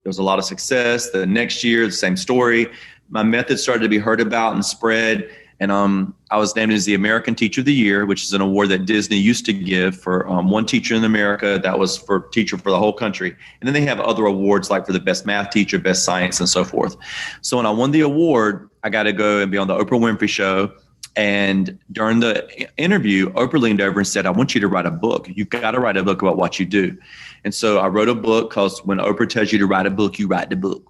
There was a lot of success. The next year, the same story. My method started to be heard about and spread. And I was named as the American Teacher of the Year, which is an award that Disney used to give for one teacher in America. That was for teacher for the whole country. And then they have other awards like for the best math teacher, best science, and so forth. So when I won the award, I got to go and be on the Oprah Winfrey show. And during the interview, Oprah leaned over and said, I want you to write a book. You've got to write a book about what you do. And so I wrote a book because when Oprah tells you to write a book, you write the book.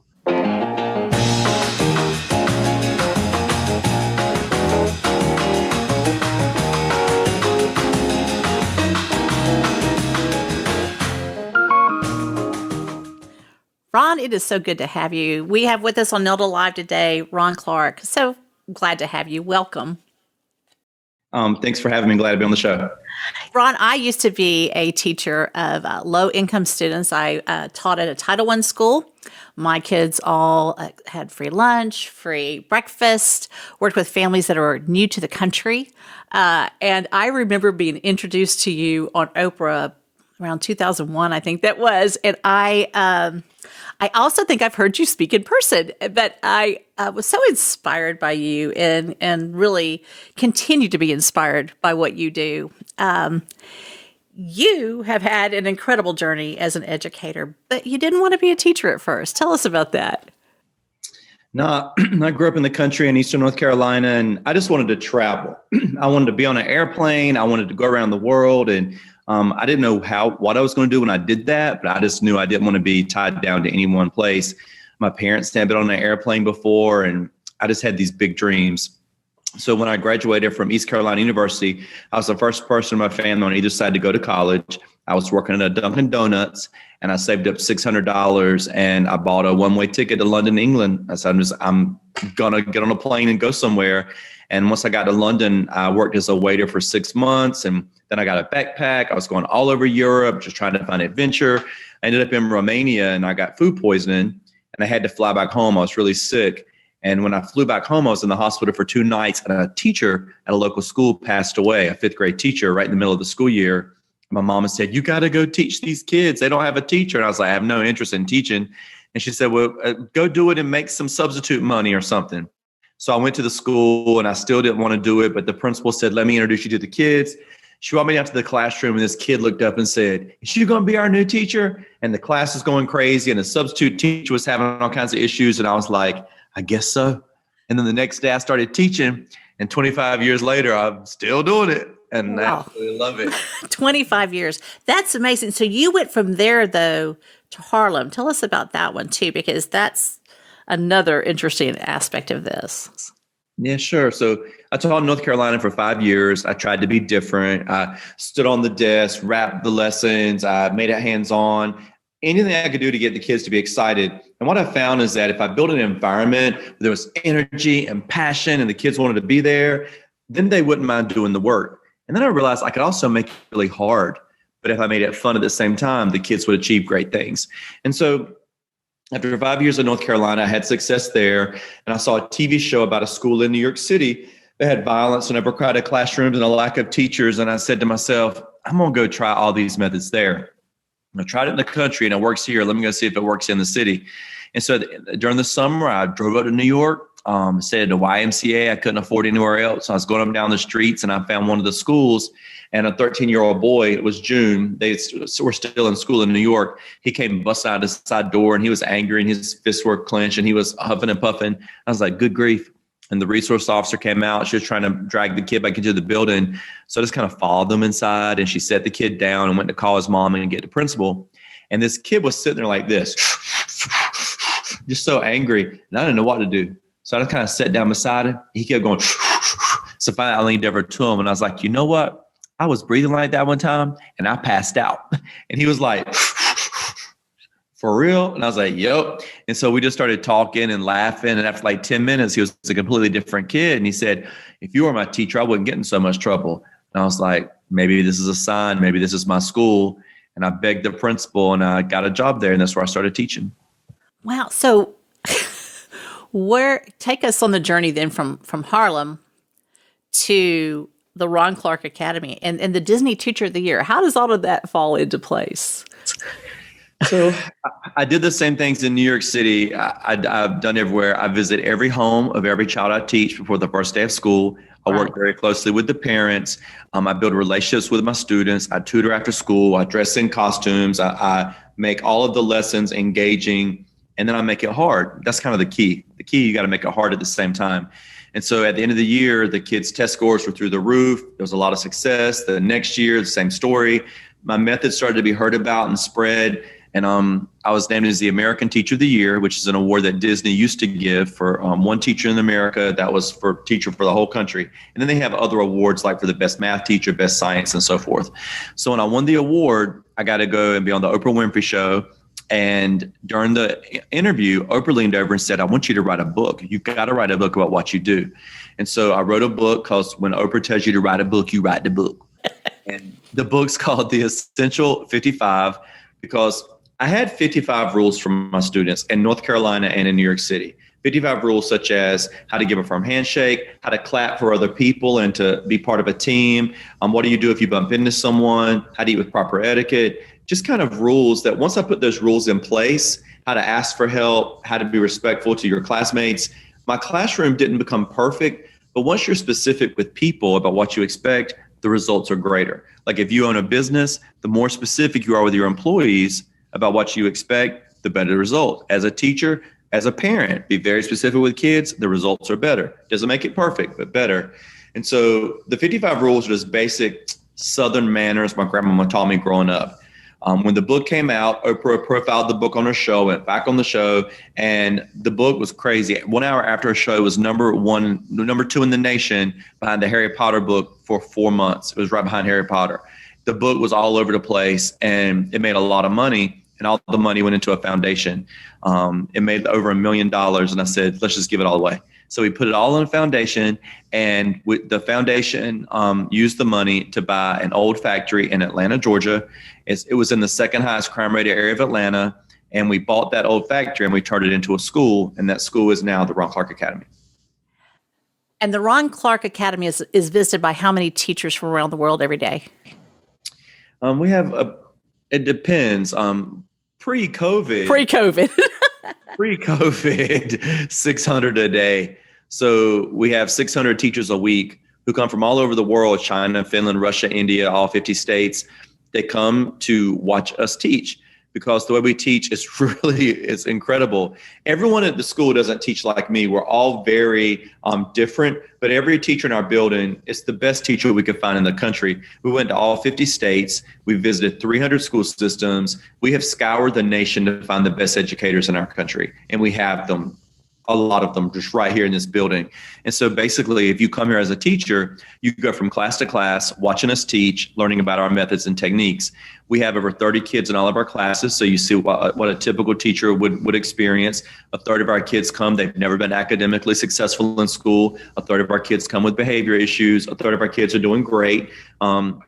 Ron, it is so good to have you. We have with us on Nelda Live today, Ron Clark. So glad to have you. Welcome. Thanks for having me. Glad to be on the show. Ron, I used to be a teacher of low-income students. I taught at a Title I school. My kids all had free lunch, free breakfast, worked with families that are new to the country. And I remember being introduced to you on Oprah around 2001, I think that was. And I also think I've heard you speak in person, but I was so inspired by you and really continue to be inspired by what you do. You have had an incredible journey as an educator, but you didn't want to be a teacher at first. Tell us about that. No, I grew up in the country in Eastern North Carolina, and I just wanted to travel. I wanted to be on an airplane. I wanted to go around the world, and I didn't know what I was going to do when I did that, but I just knew I didn't want to be tied down to any one place. My parents had been on an airplane before, and I just had these big dreams. So when I graduated from East Carolina University, I was the first person in my family on either side to go to college. I was working at a Dunkin' Donuts, and I saved up $600, and I bought a one-way ticket to London, England. I said, I'm going to get on a plane and go somewhere. And once I got to London, I worked as a waiter for 6 months, and then I got a backpack. I was going all over Europe, just trying to find adventure. I ended up in Romania, and I got food poisoning, and I had to fly back home. I was really sick. And when I flew back home, I was in the hospital for 2 nights, and a teacher at a local school passed away, a 5th grade teacher right in the middle of the school year. My mom said, you got to go teach these kids. They don't have a teacher. And I was like, I have no interest in teaching. And she said, well, go do it and make some substitute money or something. So I went to the school, and I still didn't want to do it. But the principal said, let me introduce you to the kids. She brought me down to the classroom, and this kid looked up and said, is she going to be our new teacher? And the class is going crazy, and the substitute teacher was having all kinds of issues. And I was like, I guess so. And then the next day I started teaching, and 25 years later, I'm still doing it. And wow. I absolutely love it. 25 years. That's amazing. So you went from there, though, to Harlem. Tell us about that one, too, because that's another interesting aspect of this. Yeah, sure. So I taught in North Carolina for 5 years. I tried to be different. I stood on the desk, rapped the lessons. I made it hands-on. Anything I could do to get the kids to be excited. And what I found is that if I built an environment where there was energy and passion and the kids wanted to be there, then they wouldn't mind doing the work. And then I realized I could also make it really hard. But if I made it fun at the same time, the kids would achieve great things. And so after 5 years in North Carolina, I had success there. And I saw a TV show about a school in New York City that had violence and overcrowded classrooms and a lack of teachers. And I said to myself, I'm going to go try all these methods there. I tried it in the country and it works here. Let me go see if it works in the city. And so during the summer, I drove up to New York, stayed at the YMCA. I couldn't afford anywhere else. So I was going up and down the streets, and I found one of the schools, and a 13-year-old boy, it was June, they were still in school in New York. He came busting out the side door, and he was angry, and his fists were clenched, and he was huffing and puffing. I was like, good grief. And the resource officer came out. She was trying to drag the kid back into the building. So I just kind of followed them inside, and she set the kid down and went to call his mom and get the principal. And this kid was sitting there like this, just so angry. And I didn't know what to do. So I just kind of sat down beside him. He kept going. So finally I leaned over to him, and I was like, you know what? I was breathing like that one time, and I passed out. And he was like, for real? And I was like, yep. And so we just started talking and laughing. And after like 10 minutes, he was a completely different kid. And he said, if you were my teacher, I wouldn't get in so much trouble. And I was like, maybe this is a sign. Maybe this is my school. And I begged the principal, and I got a job there. And that's where I started teaching. Wow. So take us on the journey then from Harlem to the Ron Clark Academy and the Disney Teacher of the Year. How does all of that fall into place? So I did the same things in New York City. I've done everywhere. I visit every home of every child I teach before the first day of school. I Right. work very closely with the parents. I build relationships with my students. I tutor after school. I dress in costumes. I make all of the lessons engaging, and then I make it hard. That's kind of the key. The key, you got to make it hard at the same time. And so at the end of the year, the kids' test scores were through the roof. There was a lot of success. The next year, the same story. My method started to be heard about and spread. And I was named as the American Teacher of the Year, which is an award that Disney used to give for one teacher in America that was for teacher for the whole country. And then they have other awards like for the best math teacher, best science, and so forth. So when I won the award, I got to go and be on the Oprah Winfrey show. And during the interview, Oprah leaned over and said, I want you to write a book. You've got to write a book about what you do. And so I wrote a book because when Oprah tells you to write a book, you write the book. And the book's called The Essential 55 because I had 55 rules from my students in North Carolina and in New York City. 55 rules such as how to give a firm handshake, how to clap for other people and to be part of a team. What do you do if you bump into someone? How to eat with proper etiquette? Just kind of rules that once I put those rules in place, how to ask for help, how to be respectful to your classmates. My classroom didn't become perfect, but once you're specific with people about what you expect, the results are greater. Like if you own a business, the more specific you are with your employees about what you expect, the better the result. As a teacher, as a parent, be very specific with kids, the results are better. Doesn't make it perfect, but better. And so the 55 rules are just basic Southern manners my grandmama taught me growing up. When the book came out, Oprah profiled the book on her show, went back on the show, and the book was crazy. 1 hour after her show, it was number 2 in the nation behind the Harry Potter book for 4 months. It was right behind Harry Potter. The book was all over the place, and it made a lot of money, and all the money went into a foundation. It made over $1 million, and I said, let's just give it all away. So we put it all in a foundation, and the foundation used the money to buy an old factory in Atlanta, Georgia. It was in the second highest crime rate area of Atlanta, and we bought that old factory and we turned it into a school, and that school is now the Ron Clark Academy. And the Ron Clark Academy is visited by how many teachers from around the world every day? We have it depends. Pre-COVID, 600 a day. So we have 600 teachers a week who come from all over the world, China, Finland, Russia, India, all 50 states. They come to watch us teach because the way we teach is it's incredible. Everyone at the school doesn't teach like me. We're all very different, but every teacher in our building is the best teacher we could find in the country. We went to all 50 states. We visited 300 school systems. We have scoured the nation to find the best educators in our country, and we have them. A lot of them just right here in this building. And so basically, if you come here as a teacher, you go from class to class, watching us teach, learning about our methods and techniques. We have over 30 kids in all of our classes. So you see what a typical teacher would experience. A third of our kids come, they've never been academically successful in school. A third of our kids come with behavior issues. A third of our kids are doing great. One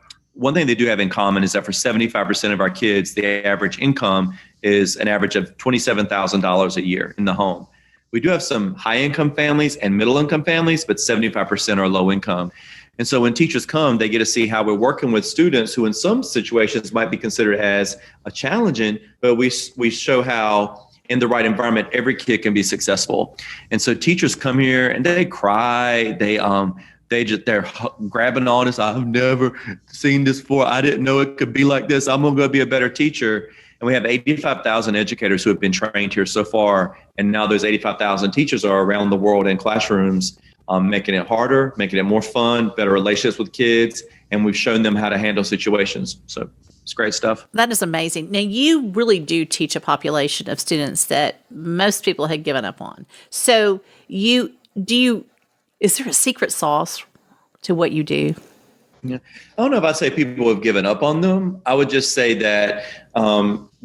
thing they do have in common is that for 75% of our kids, the average income is an average of $27,000 a year in the home. We do have some high income families and middle income families, but 75% are low income. And so when teachers come, they get to see how we're working with students who in some situations might be considered as a challenging, but we show how in the right environment, every kid can be successful. And so teachers come here and they cry, they're grabbing on us. I've never seen this before. I didn't know it could be like this. I'm going to go be a better teacher. And we have 85,000 educators who have been trained here so far. And now those 85,000 teachers are around the world in classrooms, making it harder, making it more fun, better relationships with kids. And we've shown them how to handle situations. So it's great stuff. That is amazing. Now, you really do teach a population of students that most people had given up on. So is there a secret sauce to what you do? Yeah. I don't know if I'd say people have given up on them. I would just say that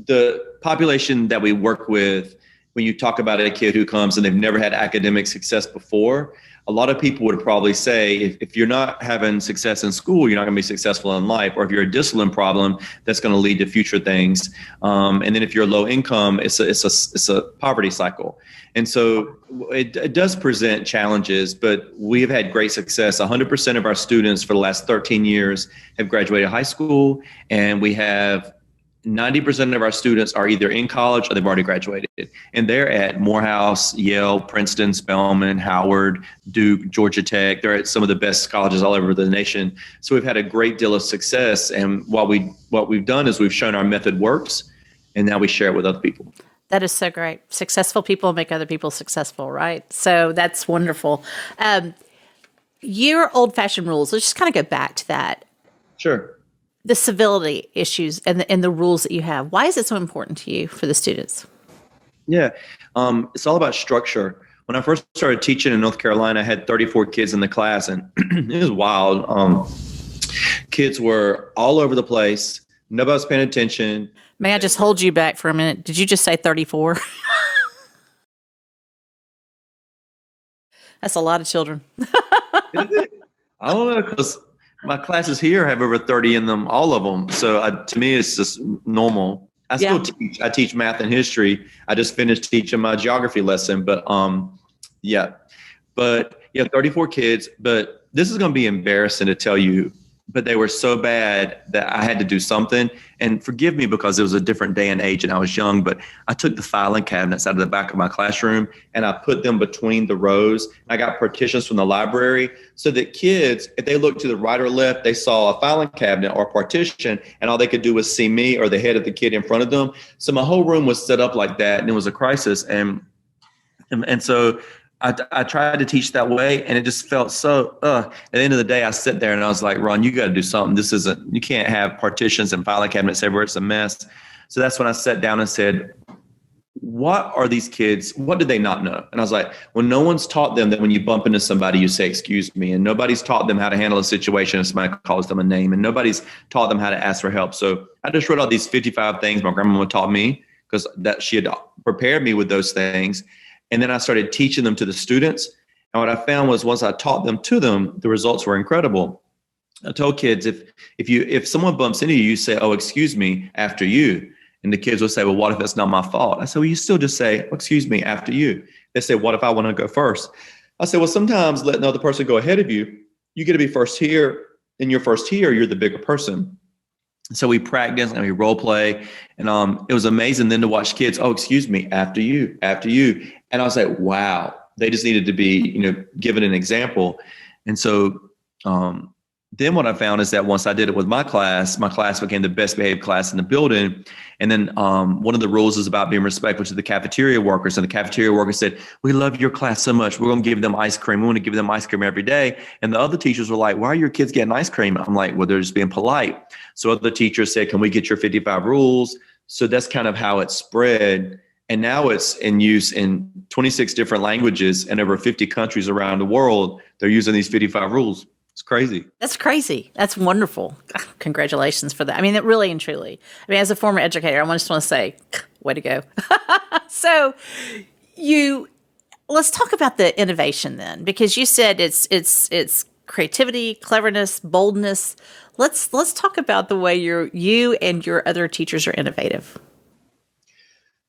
the population that we work with, when you talk about a kid who comes and they've never had academic success before, a lot of people would probably say if you're not having success in school, you're not going to be successful in life. Or if you're a discipline problem, that's going to lead to future things. And then if you're low income, it's a poverty cycle. And so it does present challenges, but we've had great success. 100% of our students for the last 13 years have graduated high school, and we have 90% of our students are either in college or they've already graduated. And they're at Morehouse, Yale, Princeton, Spelman, Howard, Duke, Georgia Tech. They're at some of the best colleges all over the nation. So we've had a great deal of success. And what we've done is we've shown our method works, and now we share it with other people. That is so great. Successful people make other people successful, right? So that's wonderful. Your old-fashioned rules, let's just kind of go back to that. Sure. The civility issues and the rules that you have. Why is it so important to you for the students? Yeah, it's all about structure. When I first started teaching in North Carolina, I had 34 kids in the class, and it was wild. Kids were all over the place. Nobody was paying attention. May I just hold you back for a minute? Did you just say 34? That's a lot of children. I don't know, because my classes here have over 30 in them, all of them. So to me, it's just normal. I still teach. I teach math and history. I just finished teaching my geography lesson. But 34 kids. But this is going to be embarrassing to tell you, but they were so bad that I had to do something. And forgive me, because it was a different day and age and I was young, but I took the filing cabinets out of the back of my classroom and I put them between the rows. I got partitions from the library so that kids, if they looked to the right or left, they saw a filing cabinet or a partition, and all they could do was see me or the head of the kid in front of them. So my whole room was set up like that, and it was a crisis. And so I tried to teach that way, and it just felt so, at the end of the day, I sit there and I was like, Ron, you got to do something. You can't have partitions and filing cabinets everywhere. It's a mess. So that's when I sat down and said, what are these kids? What do they not know? And I was like, well, no one's taught them that when you bump into somebody, you say, excuse me. And nobody's taught them how to handle a situation if somebody calls them a name. And nobody's taught them how to ask for help. So I just wrote all these 55 things my grandmama taught me, because that she had prepared me with those things. And then I started teaching them to the students. And what I found was, once I taught them to them, the results were incredible. I told kids, if someone bumps into you, you say, oh, excuse me, after you. And the kids will say, well, what if it's not my fault? I said, well, you still just say, oh, excuse me, after you. They say, what if I want to go first? I said, well, sometimes letting the other person go ahead of you, you get to be first here. And you're first here, you're the bigger person. So we practiced and we role play, and it was amazing then to watch kids. Oh, excuse me, after you. And I was like, wow, they just needed to be, given an example. And so then what I found is that once I did it with my class became the best behaved class in the building. And then one of the rules is about being respectful to the cafeteria workers. And the cafeteria workers said, we love your class so much. We're going to give them ice cream. We want to give them ice cream every day. And the other teachers were like, why are your kids getting ice cream? I'm like, well, they're just being polite. So other teachers said, can we get your 55 rules? So that's kind of how it spread. And now it's in use in 26 different languages and over 50 countries around the world. They're using these 55 rules. It's crazy. That's crazy. That's wonderful. Congratulations for that. I mean, it really and truly. I mean, as a former educator, I just want to say, way to go. So let's talk about the innovation then, because you said it's creativity, cleverness, boldness. Let's talk about the way you and your other teachers are innovative.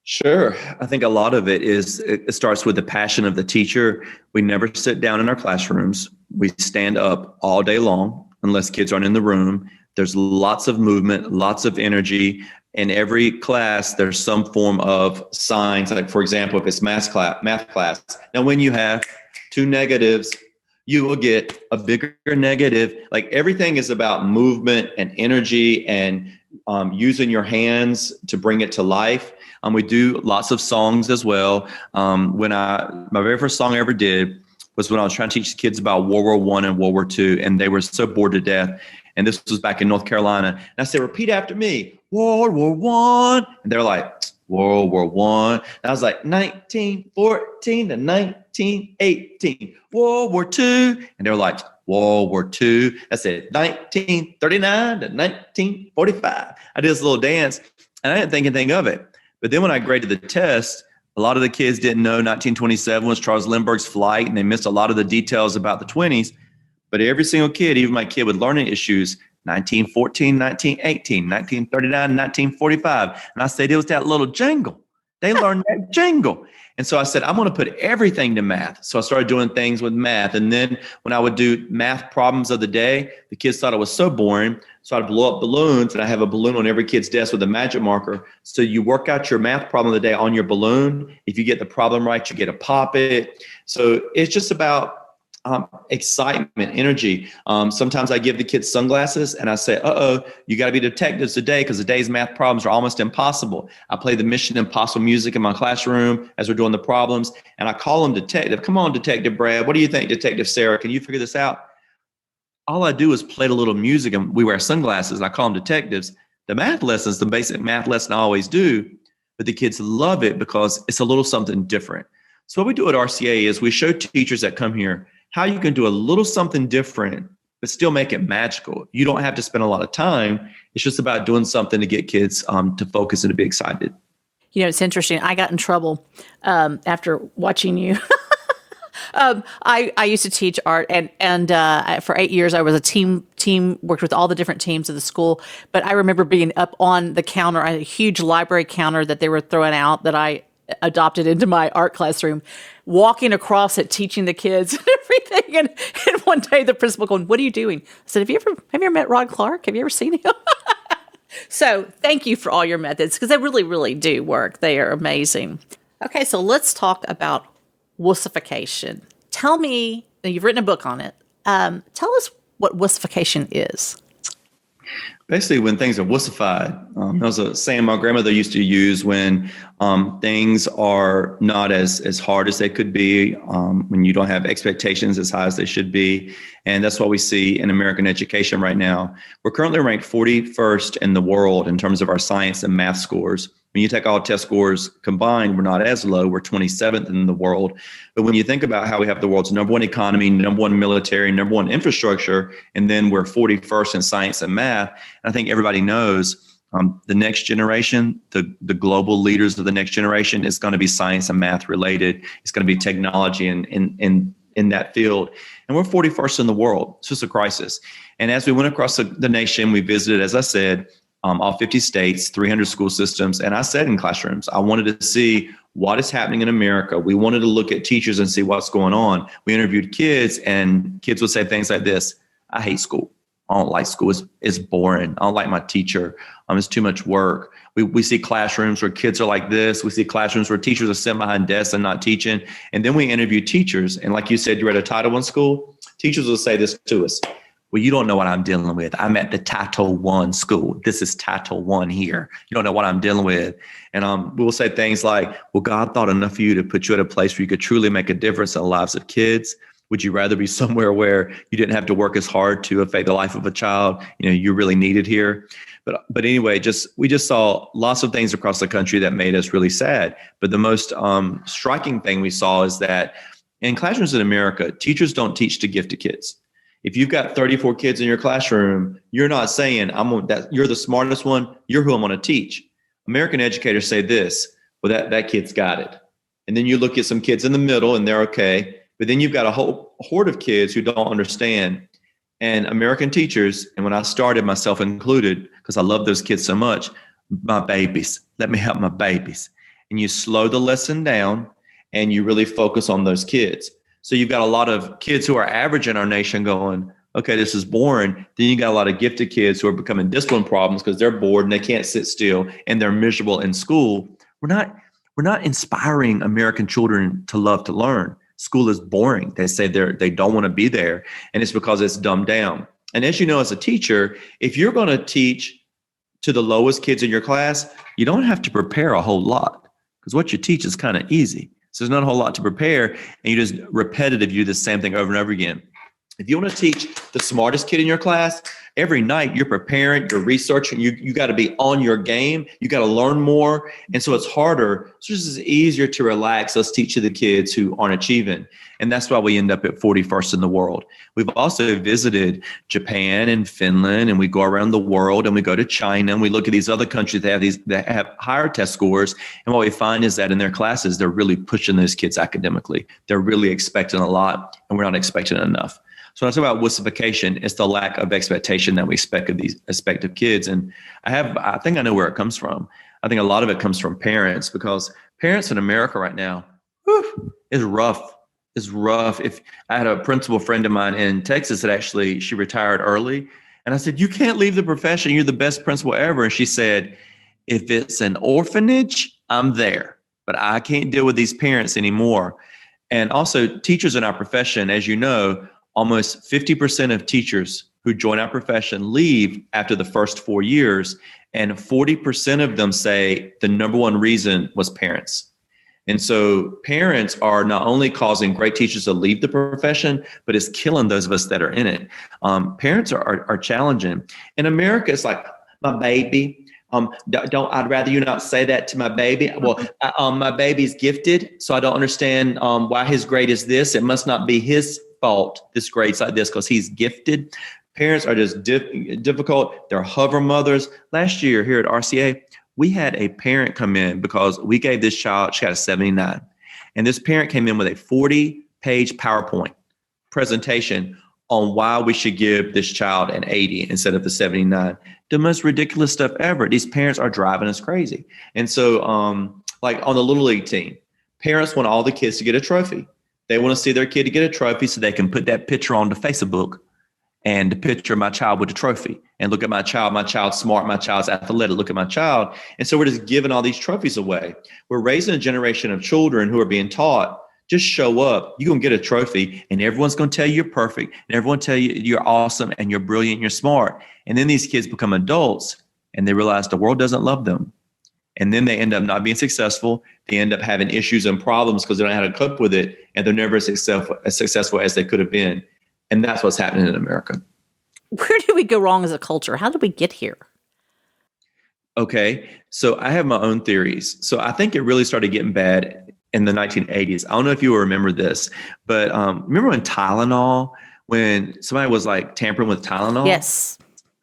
Sure. I think a lot of it starts with the passion of the teacher. We never sit down in our classrooms. We stand up all day long unless kids aren't in the room. There's lots of movement, lots of energy. In every class, there's some form of signs. Like, for example, if it's math class. Now, when you have two negatives, you will get a bigger negative. Like, everything is about movement and energy and using your hands to bring it to life. We do lots of songs as well. My very first song I ever did was when I was trying to teach kids about World War I and World War II, and they were so bored to death. And this was back in North Carolina. And I said, repeat after me, World War I. And they're like, World War I. And I was like, 1914 to 1918, World War II. And they were like, World War II. I said, 1939 to 1945. I did this little dance, and I didn't think anything of it. But then when I graded the test, a lot of the kids didn't know 1927 was Charles Lindbergh's flight, and they missed a lot of the details about the 20s. But every single kid, even my kid with learning issues, 1914, 1918, 1939, 1945. And I said, it was that little jingle. They learn that jingle. And so I said, I'm going to put everything to math. So I started doing things with math. And then when I would do math problems of the day, the kids thought it was so boring. So I'd blow up balloons, and I have a balloon on every kid's desk with a magic marker. So you work out your math problem of the day on your balloon. If you get the problem right, you get to pop it. So it's just about excitement, energy. Sometimes I give the kids sunglasses and I say, you got to be detectives today because today's math problems are almost impossible. I play the Mission Impossible music in my classroom as we're doing the problems, and I call them detective. Come on, Detective Brad. What do you think, Detective Sarah? Can you figure this out? All I do is play the little music, and we wear sunglasses, and I call them detectives. The math lessons, the basic math lesson I always do, but the kids love it because it's a little something different. So what we do at RCA is we show teachers that come here how you can do a little something different, but still make it magical. You don't have to spend a lot of time. It's just about doing something to get kids to focus and to be excited. You know, it's interesting. I got in trouble after watching you. I used to teach art, and for 8 years I was a team worked with all the different teams of the school. But I remember being up on the counter, I had a huge library counter that they were throwing out that I adopted into my art classroom, walking across it, teaching the kids and everything. And one day the principal going, "What are you doing?" I said, Have you ever met Rod Clark? Have you ever seen him?" So thank you for all your methods, because they really, really do work. They are amazing. Okay, so let's talk about wussification. Tell me, you've written a book on it. Tell us what wussification is. Basically, when things are wussified, that was a saying my grandmother used to use when things are not as hard as they could be, when you don't have expectations as high as they should be. And that's what we see in American education right now. We're currently ranked 41st in the world in terms of our science and math scores. When you take all test scores combined, we're not as low. We're 27th in the world. But when you think about how we have the world's number one economy, number one military, number one infrastructure, and then we're 41st in science and math, and I think everybody knows the next generation, the global leaders of the next generation is going to be science and math related. It's going to be technology in that field. And we're 41st in the world. It's just a crisis. And as we went across the nation, we visited, as I said, all 50 states, 300 school systems. And I said in classrooms, I wanted to see what is happening in America. We wanted to look at teachers and see what's going on. We interviewed kids, and kids would say things like this: I hate school. I don't like school. It's boring. I don't like my teacher. It's too much work. We see classrooms where kids are like this. We see classrooms where teachers are sitting behind desks and not teaching. And then we interview teachers. And like you said, you're at a Title I school. Teachers will say this to us: well, you don't know what I'm dealing with. I'm at the Title I school. This is Title I here. You don't know what I'm dealing with. And we will say things like, well, God thought enough of you to put you at a place where you could truly make a difference in the lives of kids. Would you rather be somewhere where you didn't have to work as hard to affect the life of a child? You're really needed here. But anyway, we just saw lots of things across the country that made us really sad. But the most striking thing we saw is that in classrooms in America, teachers don't teach to gifted kids. If you've got 34 kids in your classroom, you're not saying, you're the smartest one, you're who I'm going to teach. American educators say this: well, that kid's got it. And then you look at some kids in the middle and they're okay. But then you've got a whole horde of kids who don't understand. And American teachers, and when I started, myself included, because I love those kids so much, my babies, let me help my babies. And you slow the lesson down and you really focus on those kids. So you've got a lot of kids who are average in our nation going, okay, this is boring. Then you got a lot of gifted kids who are becoming discipline problems because they're bored and they can't sit still and they're miserable in school. We're not inspiring American children to love to learn. School is boring. They say they don't want to be there. And it's because it's dumbed down. And as you know, as a teacher, if you're going to teach to the lowest kids in your class, you don't have to prepare a whole lot, because what you teach is kind of easy. So there's not a whole lot to prepare, and you just repetitive, you do the same thing over and over again. If you want to teach the smartest kid in your class, every night you're preparing, you're researching, you got to be on your game. You got to learn more. And so it's harder. So it's just easier to relax. Let's teach to the kids who aren't achieving. And that's why we end up at 41st in the world. We've also visited Japan and Finland, and we go around the world, and we go to China, and we look at these other countries that have higher test scores. And what we find is that in their classes, they're really pushing those kids academically. They're really expecting a lot, and we're not expecting enough. So when I talk about wussification, it's the lack of expectation that we expect of kids. And I think I know where it comes from. I think a lot of it comes from parents, because Parents in America right now, whew, is rough. It's rough. If I had a principal friend of mine in Texas that actually she retired early, and I said, "You can't leave the profession. You're the best principal ever." And she said, "If it's an orphanage, I'm there, but I can't deal with these parents anymore." And also, teachers in our profession, as you know, almost 50% of teachers who join our profession leave after the first 4 years, and 40% of them say the number one reason was parents. And so parents are not only causing great teachers to leave the profession, but it's killing those of us that are in it. Parents are challenging. In America, it's like, my baby. I'd rather you not say that to my baby. Well, my baby's gifted, so I don't understand why his grade is this. It must not be his fault this grade's like this because he's gifted. Parents are just difficult. They're hover mothers. Last year here at RCA, we had a parent come in because we gave this child, she got a 79. And this parent came in with a 40-page PowerPoint presentation on why we should give this child an 80 instead of the 79. The most ridiculous stuff ever. These parents are driving us crazy. And so like on the Little League team, parents want all the kids to get a trophy. They want to see their kid to get a trophy so they can put that picture on the Facebook and the picture of my child with the trophy and look at my child's smart, my child's athletic, look at my child. And so we're just giving all these trophies away. We're raising a generation of children who are being taught, just show up, you're going to get a trophy and everyone's going to tell you you're perfect and everyone tell you you're awesome and you're brilliant, and you're smart. And then these kids become adults and they realize the world doesn't love them. And then they end up not being successful. They end up having issues and problems because they don't know how to cope with it. And they're never as successful as they could have been. And that's what's happening in America. Where did we go wrong as a culture? How did we get here? Okay, so I have my own theories. So I think it really started getting bad in the 1980s. I don't know if you will remember this, but remember when Tylenol, when somebody was like tampering with Tylenol? Yes.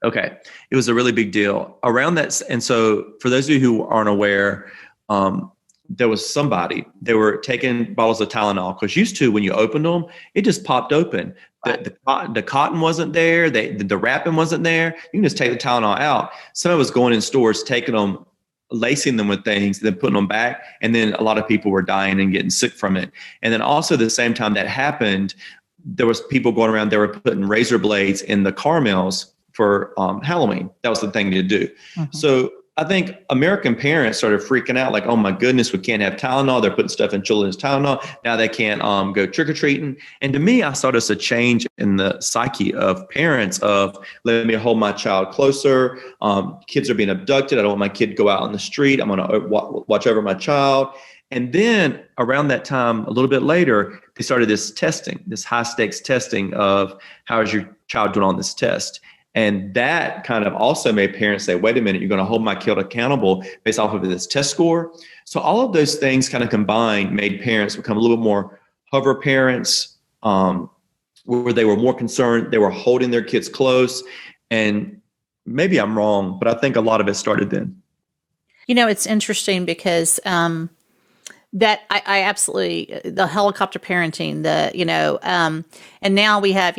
Okay, it was a really big deal around that. And so for those of you who aren't aware, there was somebody, they were taking bottles of Tylenol because used to when you opened them, it just popped open. The cotton wasn't there. The wrapping wasn't there. You can just take the Tylenol out. Somebody was going in stores, taking them, lacing them with things, then putting them back. And then a lot of people were dying and getting sick from it. And then also the same time that happened, there was people going around, they were putting razor blades in the caramels for Halloween. That was the thing to do. Mm-hmm. So I think American parents started freaking out like, oh my goodness, we can't have Tylenol. They're putting stuff in children's Tylenol. Now they can't go trick-or-treating. And to me, I saw this a change in the psyche of parents of let me hold my child closer. Kids are being abducted. I don't want my kid to go out on the street. I'm going to watch over my child. And then around that time, a little bit later, they started this testing, this high stakes testing of how is your child doing on this test? And that kind of also made parents say, wait a minute, you're going to hold my kid accountable based off of this test score. So all of those things kind of combined made parents become a little bit more hover parents, where they were more concerned. They were holding their kids close. And maybe I'm wrong, but I think a lot of it started then. You know, it's interesting because that I absolutely, the helicopter parenting, and now we have,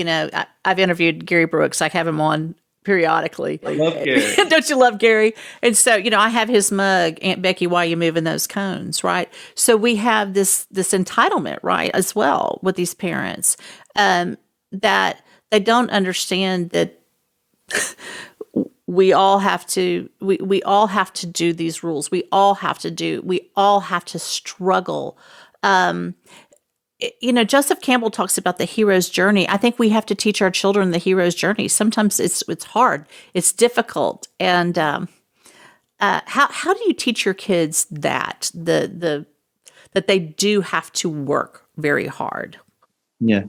I've interviewed Gary Brooks. I have him on periodically. I love Gary. Don't you love Gary? And so, I have his mug, Aunt Becky, why are you moving those cones, right? So we have this entitlement, right, as well with these parents, that they don't understand that we all have to do these rules. We all have to struggle. Joseph Campbell talks about the hero's journey. I think we have to teach our children the hero's journey. Sometimes it's hard, it's difficult. And how do you teach your kids that that they do have to work very hard? Yeah.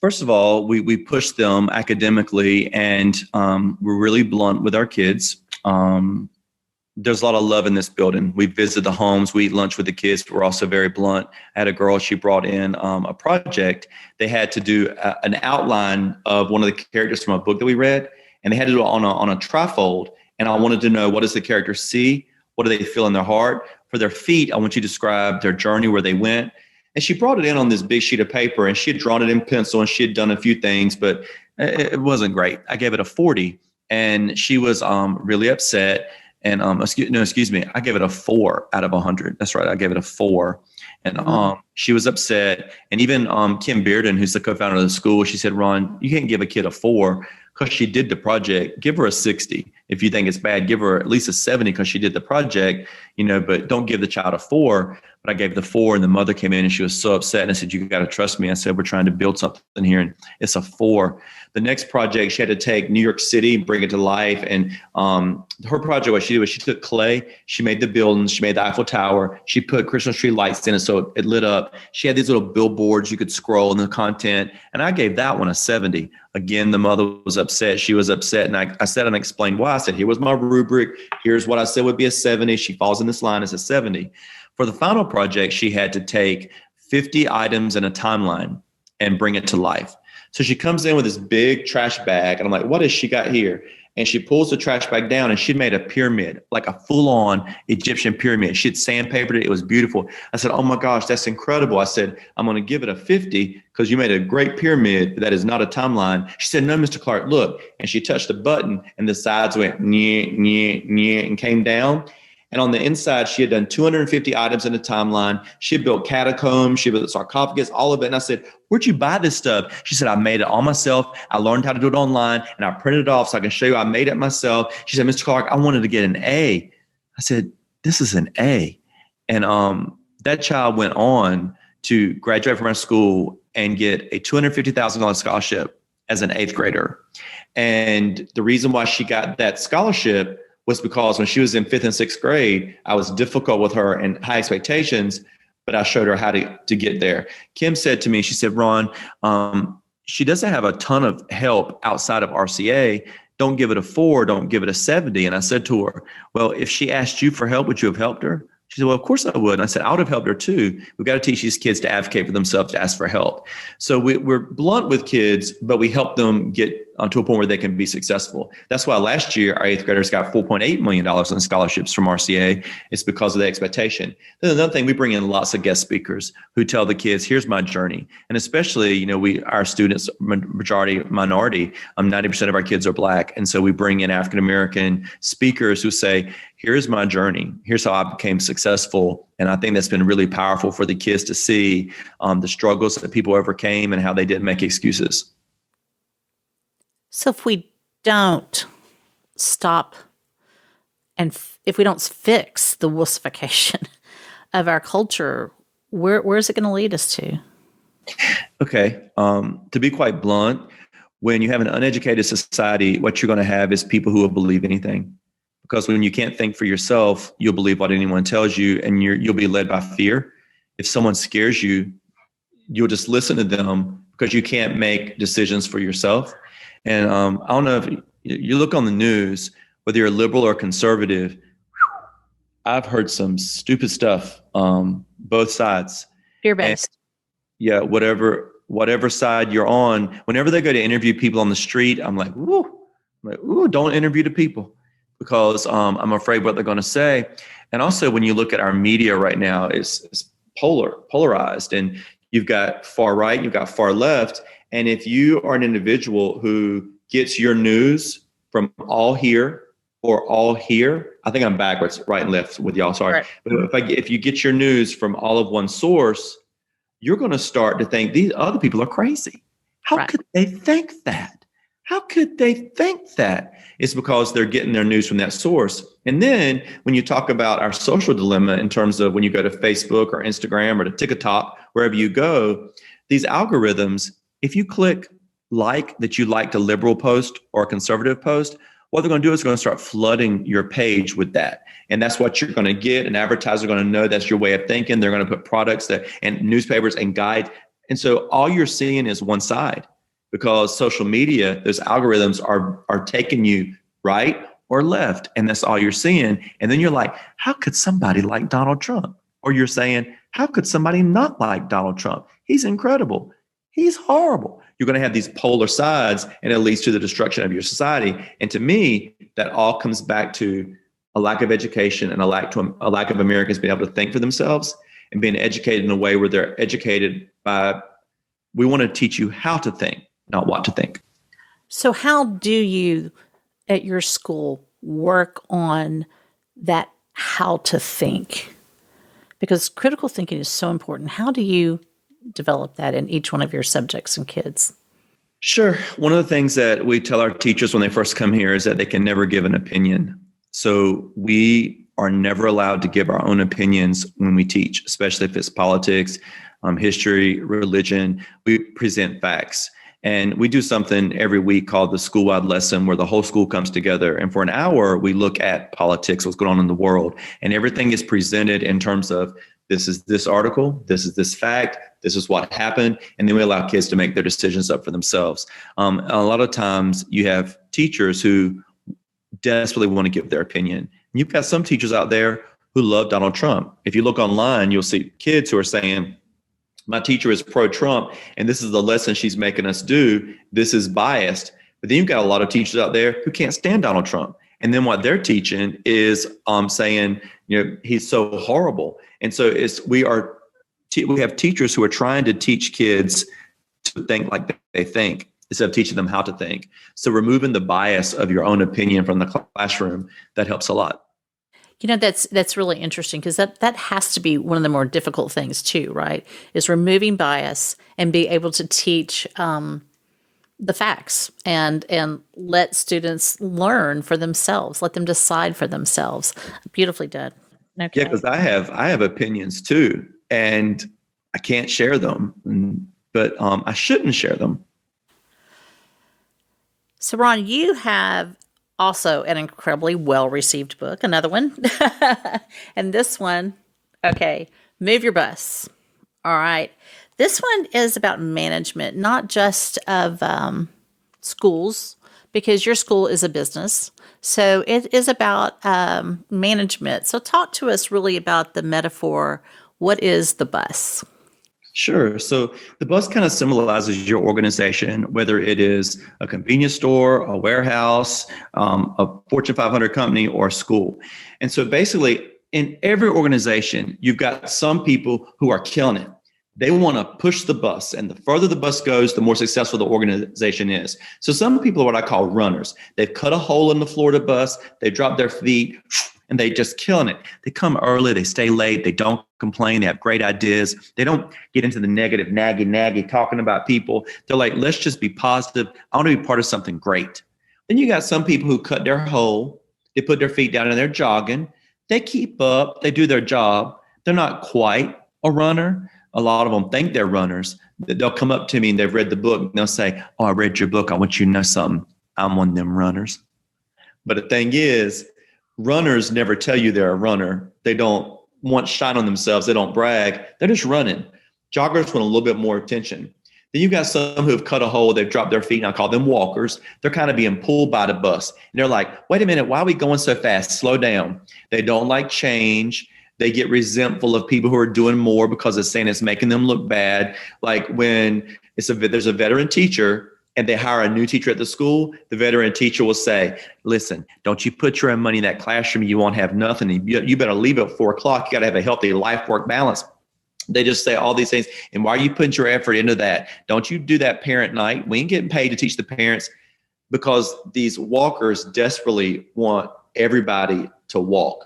First of all, we push them academically, and we're really blunt with our kids. There's a lot of love in this building. We visit the homes, we eat lunch with the kids, but we're also very blunt. I had a girl, she brought in a project. They had to do an outline of one of the characters from a book that we read, and they had to do it on a trifold. And I wanted to know, what does the character see? What do they feel in their heart? For their feet, I want you to describe their journey, where they went. And she brought it in on this big sheet of paper, and she had drawn it in pencil, and she had done a few things, but it wasn't great. I gave it a 40, and she was really upset. And excuse me, I gave it a 4 out of 100. That's right, I gave it a 4. And she was upset. And even Kim Bearden, who's the co-founder of the school, she said, Ron, you can't give a kid a 4 because she did the project. Give her a 60. If you think it's bad, give her at least a 70 because she did the project, but don't give the child a 4. But I gave the 4, and the mother came in and she was so upset. And I said, you got to trust me. I said, we're trying to build something here, and it's a 4. The next project, she had to take New York City, bring it to life. And her project, what she did was she took clay, she made the buildings, she made the Eiffel Tower, she put Christmas tree lights in it so it lit up. She had these little billboards you could scroll in the content. And I gave that one a 70. Again, the mother was upset. She was upset. And I said and explained why. I said, here was my rubric. Here's what I said would be a 70. She falls in this line as a 70. For the final project, she had to take 50 items in a timeline and bring it to life. So she comes in with this big trash bag, and I'm like, what has she got here? And she pulls the trash bag down, and she made a pyramid, like a full-on Egyptian pyramid. She had sandpapered it. It was beautiful. I said, oh my gosh, that's incredible. I said, I'm going to give it a 50 because you made a great pyramid that is not a timeline. She said, no, Mr. Clark, look. And she touched the button, and the sides went nyeh, nyeh, nyeh, and came down. And on the inside, she had done 250 items in the timeline. She had built catacombs. She built sarcophagus, all of it. And I said, where'd you buy this stuff? She said, I made it all myself. I learned how to do it online, and I printed it off so I can show you I made it myself. She said, Mr. Clark, I wanted to get an A. I said, this is an A. And that child went on to graduate from our school and get a $250,000 scholarship as an 8th grader. And the reason why she got that scholarship was because when she was in 5th and 6th grade, I was difficult with her and high expectations, but I showed her how to get there. Kim said to me, she said, Ron, she doesn't have a ton of help outside of RCA. Don't give it a 4, don't give it a 70. And I said to her, well, if she asked you for help, would you have helped her? She said, well, of course I would. And I said, I would have helped her too. We've got to teach these kids to advocate for themselves, to ask for help. So we're blunt with kids, but we help them get to a point where they can be successful. That's why last year, our 8th graders got $4.8 million in scholarships from RCA. It's because of the expectation. Then another thing, we bring in lots of guest speakers who tell the kids, here's my journey. And especially, our students, majority minority, 90% of our kids are Black. And so we bring in African-American speakers who say, here's my journey. Here's how I became successful. And I think that's been really powerful for the kids to see the struggles that people overcame and how they didn't make excuses. So if we don't stop and if we don't fix the wussification of our culture, where is it going to lead us to? Okay. To be quite blunt, when you have an uneducated society, what you're going to have is people who will believe anything. Because when you can't think for yourself, you'll believe what anyone tells you, and you'll be led by fear. If someone scares you, you'll just listen to them because you can't make decisions for yourself. And I don't know if you look on the news, whether you're liberal or conservative, I've heard some stupid stuff, both sides. Fear-based. Yeah, whatever side you're on, whenever they go to interview people on the street, I'm like, ooh, don't interview the people because I'm afraid what they're going to say. And also when you look at our media right now, it's polarized, and you've got far right, you've got far left. And if you are an individual who gets your news from all here or all here, I think I'm backwards, right and left with y'all, sorry. Right. But if you get your news from all of one source, you're going to start to think these other people are crazy. How could they think that? How could they think that? It's because they're getting their news from that source. And then when you talk about our social dilemma in terms of when you go to Facebook or Instagram or to TikTok, wherever you go, these algorithms, if you click that you liked a liberal post or a conservative post, what they're going to do is they're going to start flooding your page with that. And that's what you're going to get. And advertisers are going to know that's your way of thinking. They're going to put products and newspapers and guides. And so all you're seeing is one side because social media, those algorithms are taking you right or left. And that's all you're seeing. And then you're like, how could somebody like Donald Trump? Or you're saying, how could somebody not like Donald Trump? He's incredible. He's horrible. You're going to have these polar sides, and it leads to the destruction of your society. And to me, that all comes back to a lack of education and a lack of Americans being able to think for themselves and being educated in a way where they're educated by, we want to teach you how to think, not what to think. So how do you, at your school, work on that how to think? Because critical thinking is so important. How do you develop that in each one of your subjects and kids? Sure. One of the things that we tell our teachers when they first come here is that they can never give an opinion. So we are never allowed to give our own opinions when we teach, especially if it's politics, history, religion. We present facts. And we do something every week called the school-wide lesson, where the whole school comes together. And for an hour, we look at politics, what's going on in the world. And everything is presented in terms of, this is this article, this is this fact, this is what happened. And then we allow kids to make their decisions up for themselves. A lot of times you have teachers who desperately want to give their opinion. You've got some teachers out there who love Donald Trump. If you look online, you'll see kids who are saying, my teacher is pro-Trump, and this is the lesson she's making us do. This is biased. But then you've got a lot of teachers out there who can't stand Donald Trump. And then what they're teaching is saying, he's so horrible. And so we have teachers who are trying to teach kids to think like they think, instead of teaching them how to think. So removing the bias of your own opinion from the classroom, that helps a lot. That's really interesting, because that has to be one of the more difficult things too, right? Is removing bias and be able to teach the facts and let students learn for themselves, let them decide for themselves. Beautifully done. Okay. Yeah, because I have opinions too, and I can't share them, but I shouldn't share them. So Ron, you have also an incredibly well-received book, another one. And this one, okay, Move Your Bus. All right. This one is about management, not just of schools, because your school is a business. So it is about management. So talk to us really about the metaphor. What is the bus? Sure. So the bus kind of symbolizes your organization, whether it is a convenience store, a warehouse, a Fortune 500 company, or a school. And so basically, in every organization, you've got some people who are killing it. They want to push the bus, and the further the bus goes, the more successful the organization is. So some people are what I call runners. They've cut a hole in the floor of the bus, they drop their feet, and they just killing it. They come early, they stay late, they don't complain, they have great ideas. They don't get into the negative, naggy, talking about people. They're like, let's just be positive. I want to be part of something great. Then you got some people who cut their hole, they put their feet down and they're jogging. They keep up, they do their job. They're not quite a runner. A lot of them think they're runners. They'll come up to me and they've read the book and they'll say, oh, I read your book. I want you to know something. I'm one of them runners. But the thing is, runners never tell you they're a runner. They don't want shine on themselves. They don't brag. They're just running. Joggers want a little bit more attention. Then you've got some who have cut a hole. They've dropped their feet, and I call them walkers. They're kind of being pulled by the bus. And they're like, wait a minute, why are we going so fast? Slow down. They don't like change. They get resentful of people who are doing more because it's saying it's making them look bad. Like when there's a veteran teacher and they hire a new teacher at the school, the veteran teacher will say, listen, don't you put your own money in that classroom, you won't have nothing. You better leave at 4 o'clock. You got to have a healthy life-work balance. They just say all these things. And why are you putting your effort into that? Don't you do that parent night? We ain't getting paid to teach the parents, because these walkers desperately want everybody to walk.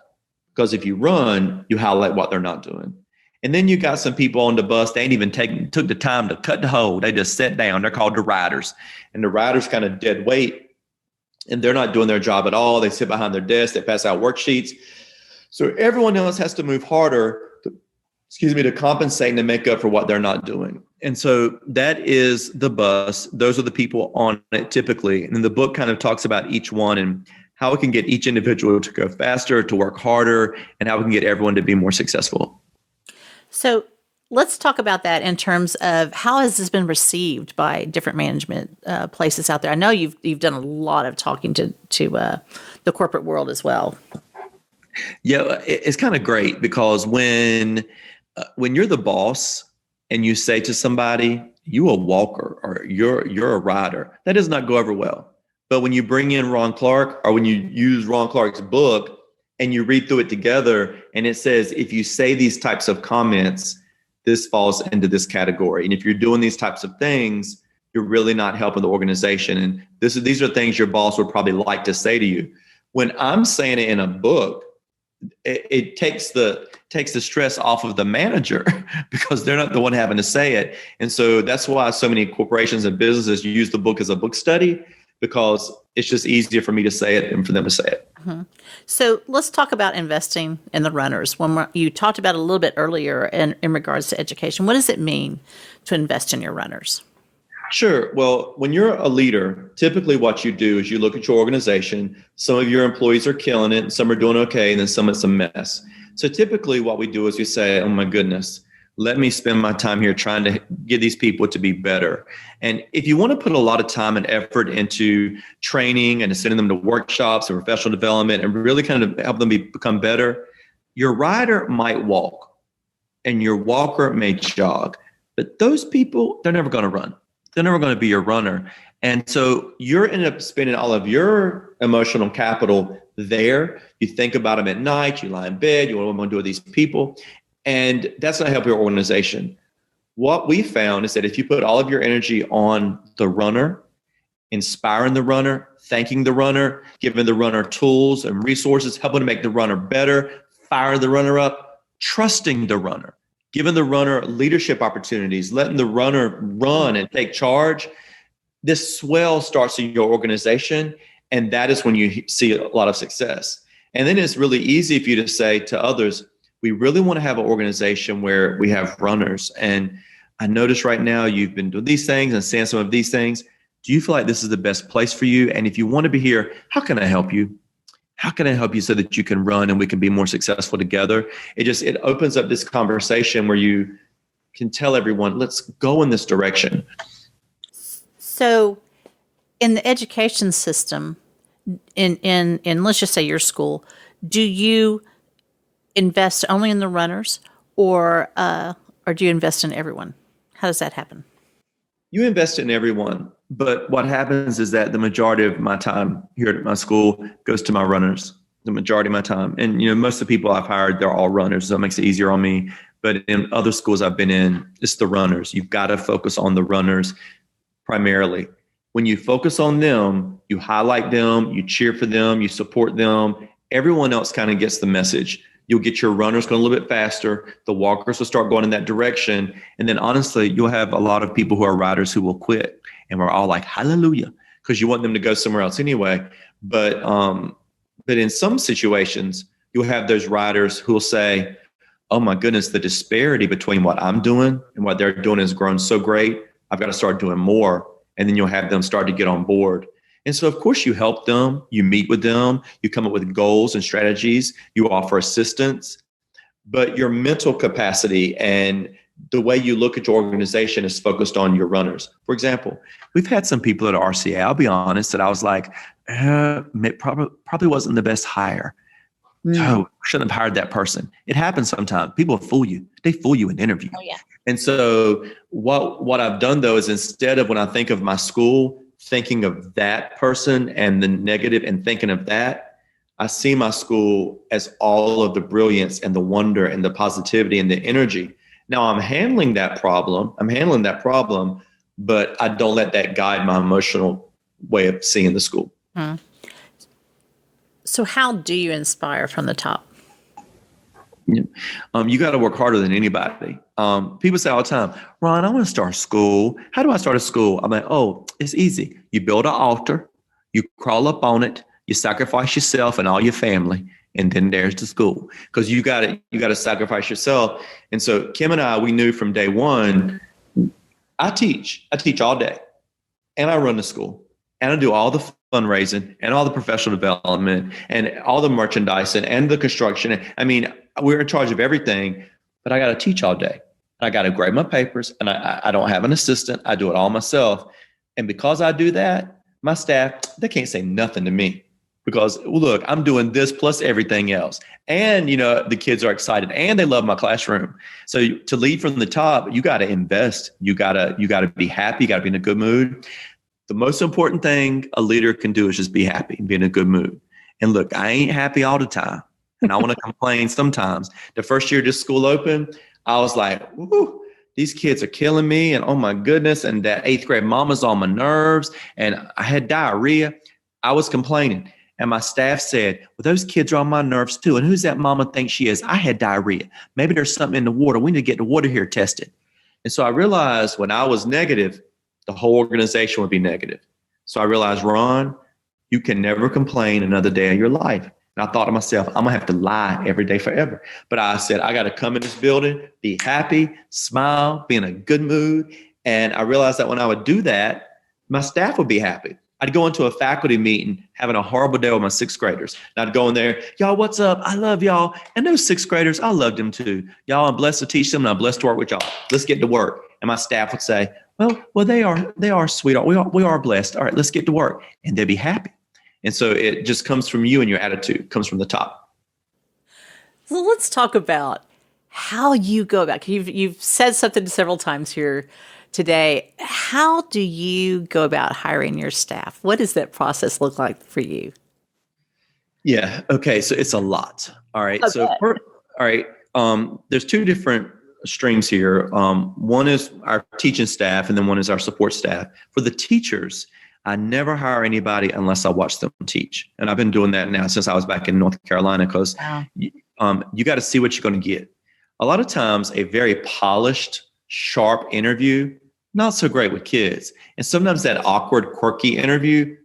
Because if you run, you highlight what they're not doing. And then you got some people on the bus, they ain't even took the time to cut the hole. They just sat down. They're called the riders. And the riders kind of dead weight, and they're not doing their job at all. They sit behind their desk. They pass out worksheets. So everyone else has to move harder, to compensate and to make up for what they're not doing. And so that is the bus. Those are the people on it typically. And then the book kind of talks about each one and how we can get each individual to go faster, to work harder, and how we can get everyone to be more successful. So let's talk about that in terms of how has this been received by different management places out there. I know you've done a lot of talking to the corporate world as well. Yeah, it's kind of great, because when you're the boss and you say to somebody, you a walker or you're a rider, that does not go over well. But when you bring in Ron Clark, or when you use Ron Clark's book and you read through it together, and it says, if you say these types of comments, this falls into this category. And if you're doing these types of things, you're really not helping the organization. And these are things your boss would probably like to say to you. When I'm saying it in a book, it takes the stress off of the manager because they're not the one having to say it. And so that's why so many corporations and businesses use the book as a book study, because it's just easier for me to say it than for them to say it. Mm-hmm. So let's talk about investing in the runners. You talked about it a little bit earlier in regards to education. What does it mean to invest in your runners? Sure. Well, when you're a leader, typically what you do is you look at your organization. Some of your employees are killing it, and some are doing okay, and then some it's a mess. So typically what we do is we say, oh my goodness, let me spend my time here trying to get these people to be better. And if you want to put a lot of time and effort into training and sending them to workshops and professional development and really kind of help them become better, your rider might walk and your walker may jog. But those people, they're never going to run. They're never going to be your runner. And so you're ended up spending all of your emotional capital there. You think about them at night, you lie in bed, you want to do with these people. And that's going to help your organization. What we found is that if you put all of your energy on the runner, inspiring the runner, thanking the runner, giving the runner tools and resources, helping to make the runner better, fire the runner up, trusting the runner, giving the runner leadership opportunities, letting the runner run and take charge, this swell starts in your organization. And that is when you see a lot of success. And then it's really easy for you to say to others, we really want to have an organization where we have runners. And I notice right now you've been doing these things and saying some of these things. Do you feel like this is the best place for you? And if you want to be here, how can I help you? How can I help you so that you can run and we can be more successful together? It opens up this conversation where you can tell everyone, let's go in this direction. So in the education system, in let's just say your school, do you invest only in the runners or do you invest in everyone? How does that happen? You invest in everyone, but what happens is that the majority of my time here at my school goes to my runners, the majority of my time. And, most of the people I've hired, they're all runners, so it makes it easier on me. But in other schools I've been in, it's the runners. You've got to focus on the runners primarily. When you focus on them, you highlight them, you cheer for them, you support them. Everyone else kind of gets the message. You'll get your runners going a little bit faster. The walkers will start going in that direction. And then honestly, you'll have a lot of people who are riders who will quit. And we're all like, hallelujah, because you want them to go somewhere else anyway. But in some situations, you'll have those riders who will say, oh my goodness, the disparity between what I'm doing and what they're doing has grown so great. I've got to start doing more. And then you'll have them start to get on board. And so, of course, you help them, you meet with them, you come up with goals and strategies, you offer assistance, but your mental capacity and the way you look at your organization is focused on your runners. For example, we've had some people at RCA, I'll be honest, that I was like, it probably wasn't the best hire. Oh, shouldn't have hired that person. It happens sometimes. People fool you. They fool you in interviews. Oh, yeah. And so what I've done, though, is instead of when I think of my school, thinking of that person and the negative and thinking of that, I see my school as all of the brilliance and the wonder and the positivity and the energy. Now I'm handling that problem, but I don't let that guide my emotional way of seeing the school. So how do you inspire from the top? Yeah. You got to work harder than anybody. People say all the time, Ron, I want to start a school. How do I start a school? I'm like, oh, it's easy. You build an altar, you crawl up on it, you sacrifice yourself and all your family, and then there's the school. Because you got to sacrifice yourself. And so Kim and I, we knew from day one, I teach all day, and I run the school, and I do all the fundraising and all the professional development and all the merchandising and the construction. I mean, we're in charge of everything, but I got to teach all day. I got to grade my papers, and I don't have an assistant. I do it all myself. And because I do that, my staff, they can't say nothing to me because, look, I'm doing this plus everything else. And, the kids are excited and they love my classroom. So to lead from the top, you got to invest. You got to be happy. You got to be in a good mood. The most important thing a leader can do is just be happy and be in a good mood. And look, I ain't happy all the time. And I want to complain sometimes. The first year this school opened, I was like, woo, these kids are killing me. And oh my goodness. And that 8th grade mama's on my nerves. And I had diarrhea. I was complaining. And my staff said, well, those kids are on my nerves too. And who's that mama think she is? I had diarrhea. Maybe there's something in the water. We need to get the water here tested. And so I realized when I was negative, the whole organization would be negative. So I realized, Ron, you can never complain another day of your life. And I thought to myself, I'm going to have to lie every day forever. But I said, I got to come in this building, be happy, smile, be in a good mood. And I realized that when I would do that, my staff would be happy. I'd go into a faculty meeting having a horrible day with my sixth graders. And I'd go in there, y'all, what's up? I love y'all. And those sixth graders, I loved them too. Y'all, I'm blessed to teach them and I'm blessed to work with y'all. Let's get to work. And my staff would say, well, they are sweetheart. We are blessed. All right, let's get to work. And they'd be happy. And so it just comes from you and your attitude. It comes from the top. So let's talk about how you go about. You've said something several times here today. How do you go about hiring your staff? What does that process look like for you? Yeah. Okay. So it's a lot. All right. Okay. So all right. There's two different streams here. One is our teaching staff, and then one is our support staff. For the teachers, I never hire anybody unless I watch them teach. And I've been doing that now since I was back in North Carolina, because you got to see what you're going to get. A lot of times a very polished, sharp interview, not so great with kids. And sometimes that awkward, quirky interview,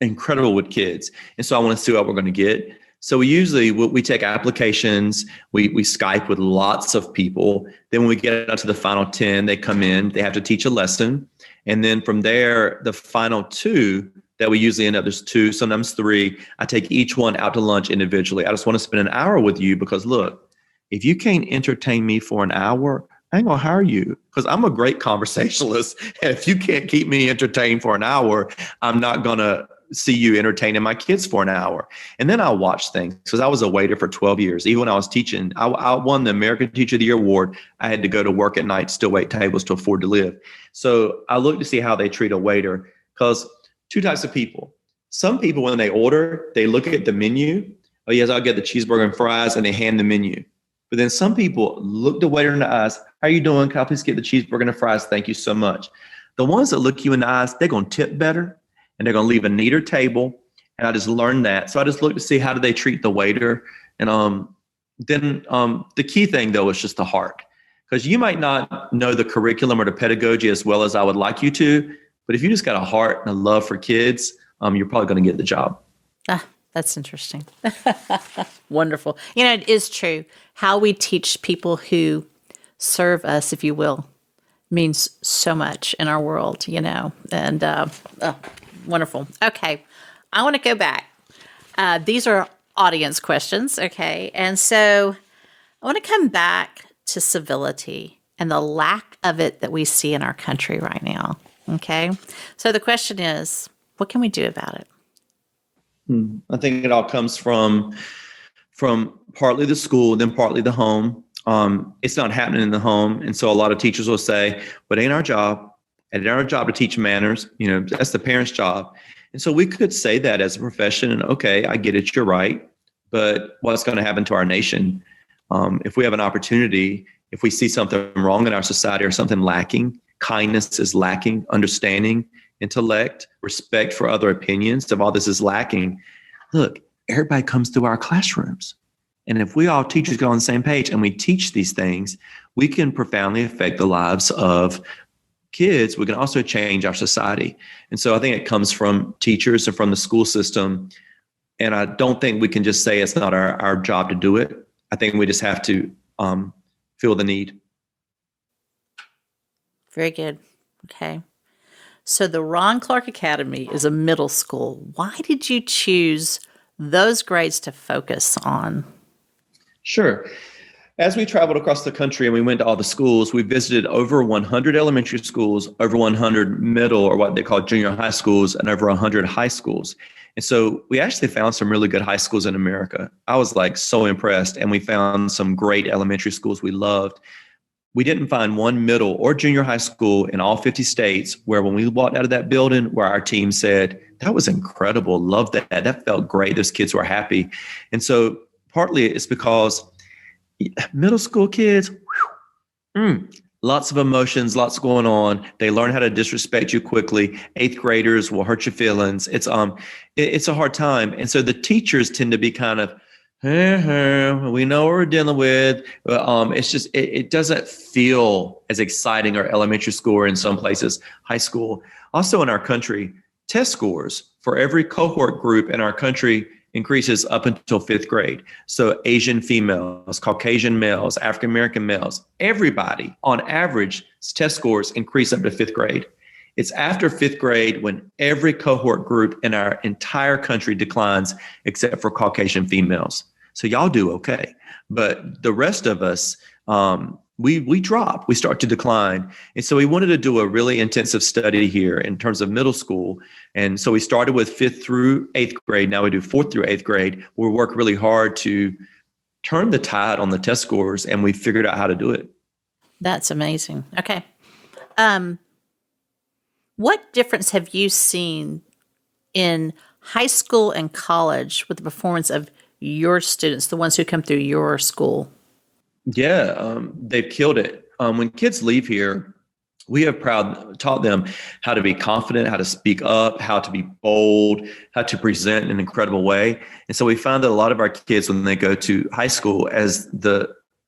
incredible with kids. And so I want to see what we're going to get. So we take applications, we Skype with lots of people. Then when we get out to the final 10, they come in, they have to teach a lesson. And then from there, the final 2 that we usually end up, there's 2, sometimes 3. I take each one out to lunch individually. I just want to spend an hour with you because look, if you can't entertain me for an hour, I ain't gonna hire you because I'm a great conversationalist. And if you can't keep me entertained for an hour, I'm not gonna see you entertaining my kids for an hour. And then I'll watch things because I was a waiter for 12 years. Even when I was teaching, I won the American Teacher of the Year award. I had to go to work at night, still wait tables to afford to live. So I look to see how they treat a waiter, because 2 types of people. Some people, when they order, they look at the menu. Oh yes, I'll get the cheeseburger and fries, and they hand the menu. But then some people look the waiter in the eyes. How you doing? Can I please get the cheeseburger and the fries? Thank you so much. The ones that look you in the eyes, they're going to tip better. And they're going to leave a neater table. And I just learned that. So I just look to see how do they treat the waiter. And then the key thing, though, is just the heart. Because you might not know the curriculum or the pedagogy as well as I would like you to. But if you just got a heart and a love for kids, you're probably going to get the job. That's interesting. Wonderful. It is true. How we teach people who serve us, if you will, means so much in our world, and wonderful. Okay. I want to go back. These are audience questions. Okay. And so I want to come back to civility and the lack of it that we see in our country right now. Okay. So the question is, what can we do about it? I think it all comes from partly the school, then partly the home. It's not happening in the home. And so a lot of teachers will say, but it ain't our job. It ain't our job to teach manners. That's the parents' job. And so we could say that as a profession, and okay, I get it, you're right. But what's going to happen to our nation? If we have an opportunity, if we see something wrong in our society or something lacking, kindness is lacking, understanding, intellect, respect for other opinions, if all this is lacking, look, everybody comes through our classrooms. And if we all teachers go on the same page and we teach these things, we can profoundly affect the lives of kids. We can also change our society. And so I think it comes from teachers and from the school system. And I don't think we can just say it's not our job to do it. I think we just have to feel the need. Very good. Okay. So the Ron Clark Academy is a middle school. Why did you choose those grades to focus on? Sure. As we traveled across the country and we went to all the schools, we visited over 100 elementary schools, over 100 middle or what they call junior high schools, and over 100 high schools. And so we actually found some really good high schools in America. I was so impressed. And we found some great elementary schools we loved. We didn't find one middle or junior high school in all 50 states where when we walked out of that building where our team said, that was incredible, loved that, that felt great, those kids were happy. And so partly it's because middle school kids, Lots of emotions, lots going on. They learn how to disrespect you quickly. Eighth graders will hurt your feelings. It's a hard time. And so the teachers tend to be kind of, we know what we're dealing with. But it's just, it doesn't feel as exciting or elementary school or in some places, high school. Also in our country, test scores for every cohort group in our country increases up until fifth grade. So Asian females, Caucasian males, African American males, everybody on average test scores increase up to fifth grade. It's after fifth grade when every cohort group in our entire country declines except for Caucasian females. So y'all do okay. But the rest of us, we drop, we start to decline. And so we wanted to do a really intensive study here in terms of middle school. And so we started with fifth through eighth grade. Now we do fourth through eighth grade. We work really hard to turn the tide on the test scores, and we figured out how to do it. That's amazing. Okay. What difference have you seen in high school and college with the performance of your students, the ones who come through your school? Yeah, they've killed it. When kids leave here, we have taught them how to be confident, how to speak up, how to be bold, how to present in an incredible way. And so we found that a lot of our kids, when they go to high school,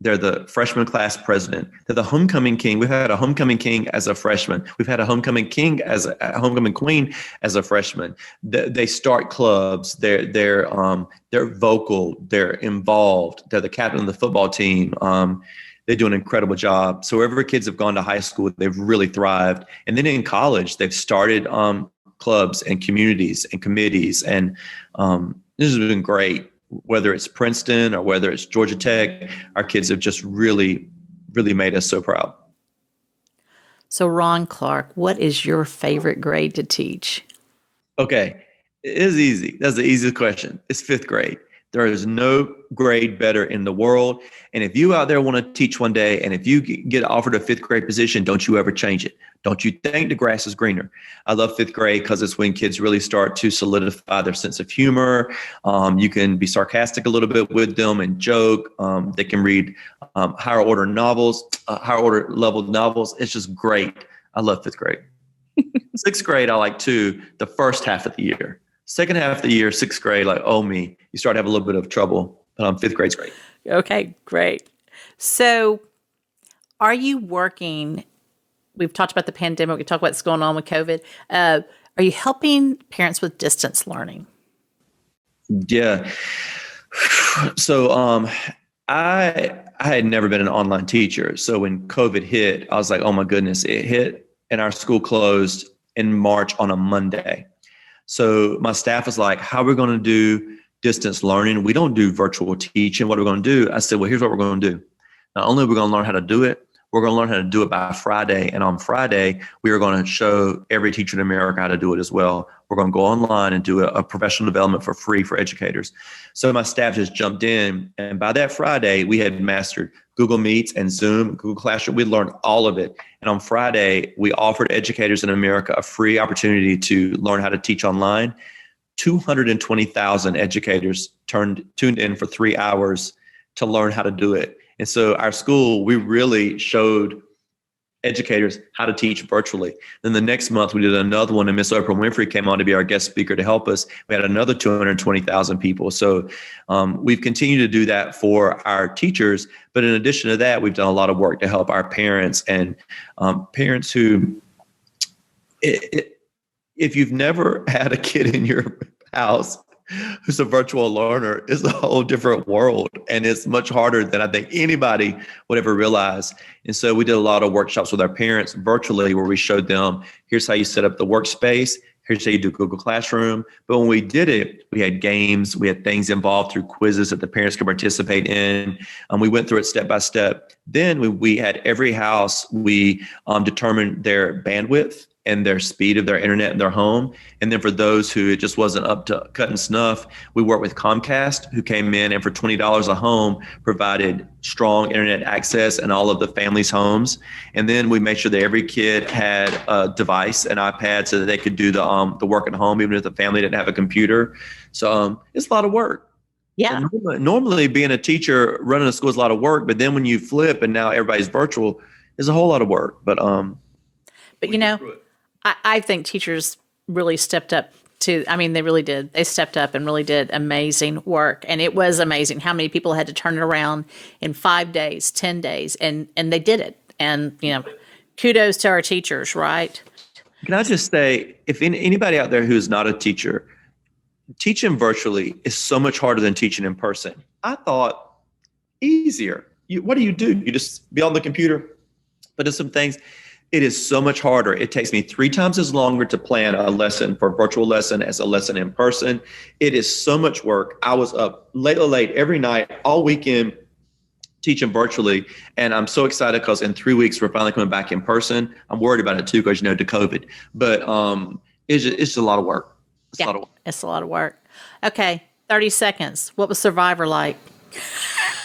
they're the freshman class president. They're the homecoming king. We've had a homecoming king as a freshman. We've had a homecoming king as a homecoming queen as a freshman. They start clubs. They're vocal. They're involved. They're the captain of the football team. They do an incredible job. So wherever kids have gone to high school, they've really thrived. And then in college, they've started clubs and communities and committees. And this has been great. Whether it's Princeton or whether it's Georgia Tech, our kids have just really, really made us so proud. So Ron Clark, what is your favorite grade to teach? Okay, it is easy. That's the easiest question. It's fifth grade. There is no grade better in the world. And if you out there want to teach one day, and if you get offered a fifth grade position, don't you ever change it. Don't you think the grass is greener. I love fifth grade because it's when kids really start to solidify their sense of humor. You can be sarcastic a little bit with them and joke. They can read higher order level novels. It's just great. I love fifth grade. Sixth grade, I like too, the first half of the year. Second half of the year, sixth grade, like, oh me, you start to have a little bit of trouble. But fifth grade's great. Okay, great. So are you working? We've talked about the pandemic. We talked about what's going on with COVID. Are you helping parents with distance learning? Yeah. So I had never been an online teacher. So when COVID hit, I was like, oh my goodness, it hit and our school closed in March on a Monday. So my staff was like, how are we going to do distance learning? We don't do virtual teaching. What are we going to do? I said, well, here's what we're going to do. Not only are we going to learn how to do it, we're going to learn how to do it by Friday. And on Friday, we are going to show every teacher in America how to do it as well. We're going to go online and do a professional development for free for educators. So my staff just jumped in. And by that Friday, we had mastered Google Meets and Zoom, Google Classroom. We learned all of it. And on Friday, we offered educators in America a free opportunity to learn how to teach online. 220,000 educators tuned in for 3 hours to learn how to do it. And so our school, we really showed educators how to teach virtually. Then the next month we did another one, and Miss Oprah Winfrey came on to be our guest speaker to help us. We had another 220,000 people. So we've continued to do that for our teachers. But in addition to that, we've done a lot of work to help our parents and parents who, if you've never had a kid in your house who's a virtual learner, it's a whole different world. And it's much harder than I think anybody would ever realize. And so we did a lot of workshops with our parents virtually where we showed them, here's how you set up the workspace. Here's how you do Google Classroom. But when we did it, we had games, we had things involved through quizzes that the parents could participate in. We went through it step by step. Then we had every house, we determined their bandwidth and their speed of their internet in their home. And then for those who it just wasn't up to cut and snuff, we worked with Comcast, who came in and for $20 a home provided strong internet access in all of the family's homes. And then we made sure that every kid had a device, an iPad, so that they could do the work at home, even if the family didn't have a computer. So it's a lot of work. Yeah. Normally being a teacher running a school is a lot of work, but then when you flip and now everybody's virtual, it's a whole lot of work, but But we get through it. I think teachers really stepped up to, I mean, they really did. They stepped up and really did amazing work. And it was amazing how many people had to turn it around in 5 days, 10 days, and they did it. And, kudos to our teachers, right? Can I just say, if anybody out there who is not a teacher, teaching virtually is so much harder than teaching in person. I thought easier. What do? You just be on the computer, but do some things. It is so much harder. It takes me 3 times as longer to plan a lesson for a virtual lesson as a lesson in person. It is so much work. I was up late every night, all weekend, teaching virtually. And I'm so excited because in 3 weeks, we're finally coming back in person. I'm worried about it too, because to COVID, but it's just a lot of work. It's a lot of work. It's a lot of work. Okay. 30 seconds. What was Survivor like?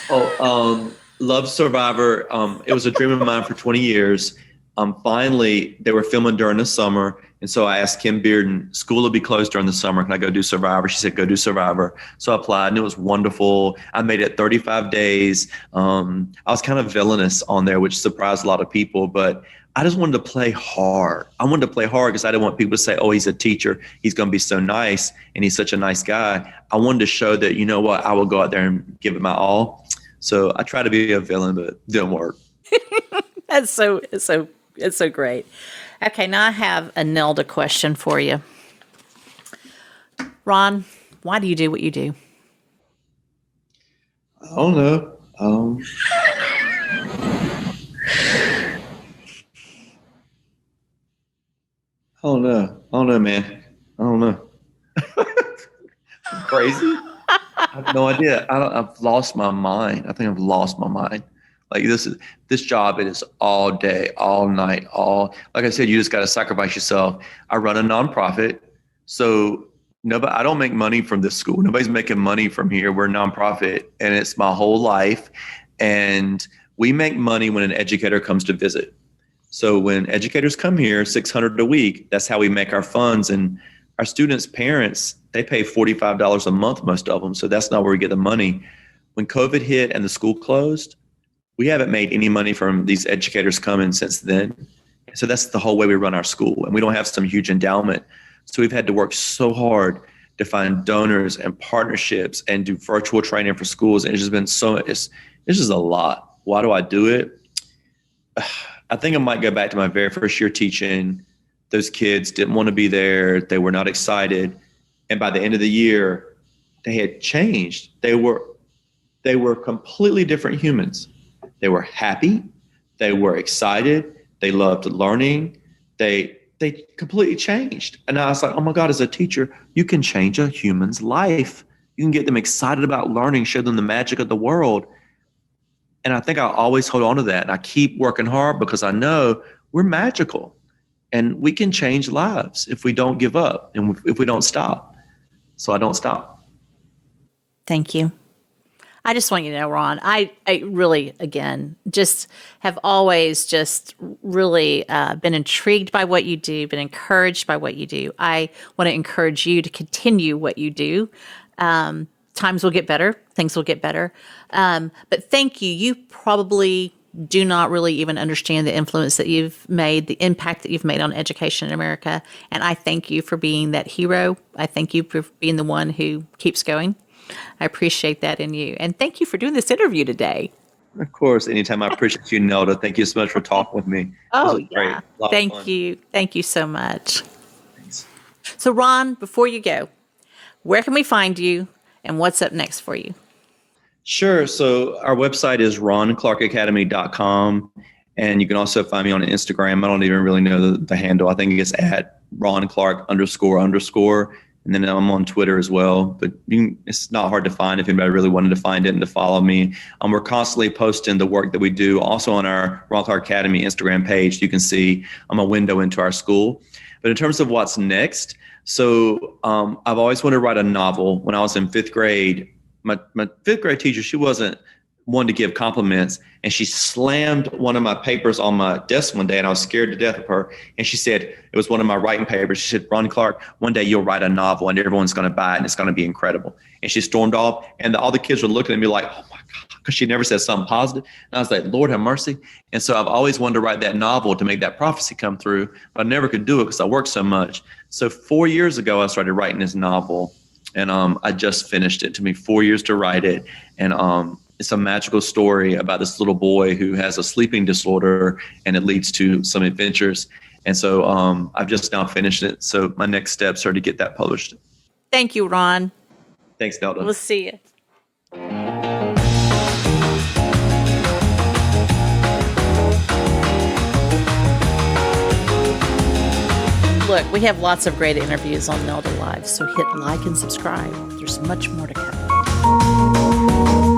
Love Survivor. It was a dream of mine for 20 years. Finally, they were filming during the summer. And so I asked Kim Bearden, school will be closed during the summer. Can I go do Survivor? She said, go do Survivor. So I applied and it was wonderful. I made it 35 days. I was kind of villainous on there, which surprised a lot of people, but I just wanted to play hard. I wanted to play hard because I didn't want people to say, oh, he's a teacher. He's going to be so nice. And he's such a nice guy. I wanted to show that, you know what, I will go out there and give it my all. So I try to be a villain, but it didn't work. It's so great. Okay, now I have a Nelda question for you. Ron, why do you do what you do? I don't know. I don't know, man. I don't know. Crazy? I have no idea. I've lost my mind. I think I've lost my mind. Like this job, it is all day, all night, like I said, you just got to sacrifice yourself. I run a nonprofit. So I don't make money from this school. Nobody's making money from here. We're a nonprofit and it's my whole life. And we make money when an educator comes to visit. So when educators come here, $600 a week, that's how we make our funds. And our students' parents, they pay $45 a month, most of them. So that's not where we get the money. When COVID hit and the school closed, we haven't made any money from these educators coming since then. So that's the whole way we run our school. And we don't have some huge endowment. So we've had to work so hard to find donors and partnerships and do virtual training for schools. And it's just been it's just a lot. Why do I do it? I think I might go back to my very first year teaching. Those kids didn't want to be there. They were not excited. And by the end of the year, they had changed. They were completely different humans. They were happy. They were excited. They loved learning. They completely changed. And I was like, oh my God, as a teacher, you can change a human's life. You can get them excited about learning, show them the magic of the world. And I think I always hold on to that. And I keep working hard because I know we're magical and we can change lives if we don't give up and if we don't stop. So I don't stop. Thank you. I just want you to know, Ron, I really, again, just have always just really been intrigued by what you do, been encouraged by what you do. I want to encourage you to continue what you do. Times will get better. Things will get better. But thank you. You probably do not really even understand the influence that you've made, the impact that you've made on education in America. And I thank you for being that hero. I thank you for being the one who keeps going. I appreciate that in you. And thank you for doing this interview today. Of course. Anytime. I appreciate you, Nelda. Thank you so much for talking with me. Oh, yeah. Thank you. Thank you so much. Thanks. So, Ron, before you go, where can we find you and what's up next for you? Sure. So our website is ronclarkacademy.com. And you can also find me on Instagram. I don't even really know the handle. I think it's at @ronclark__. And then I'm on Twitter as well, but it's not hard to find if anybody really wanted to find it and to follow me. We're constantly posting the work that we do. Also on our Ron Clark Academy Instagram page, you can see a window into our school. But in terms of what's next, so I've always wanted to write a novel. When I was in 5th grade, my 5th grade teacher, she wasn't one to give compliments, and she slammed one of my papers on my desk one day, and I was scared to death of her. And she said, it was one of my writing papers. She said, Ron Clark, one day you'll write a novel and everyone's going to buy it and it's going to be incredible. And she stormed off, and all the kids were looking at me like, oh my God, because she never said something positive. And I was like, Lord have mercy. And so I've always wanted to write that novel to make that prophecy come through, but I never could do it because I worked so much. So 4 years ago, I started writing this novel, and I just finished it. It took me 4 years to write it. And it's a magical story about this little boy who has a sleeping disorder, and it leads to some adventures. And so I've just now finished it. So my next steps are to get that published. Thank you, Ron. Thanks, Nelda. We'll see you. Look, we have lots of great interviews on Nelda Live, so hit like and subscribe. There's much more to come.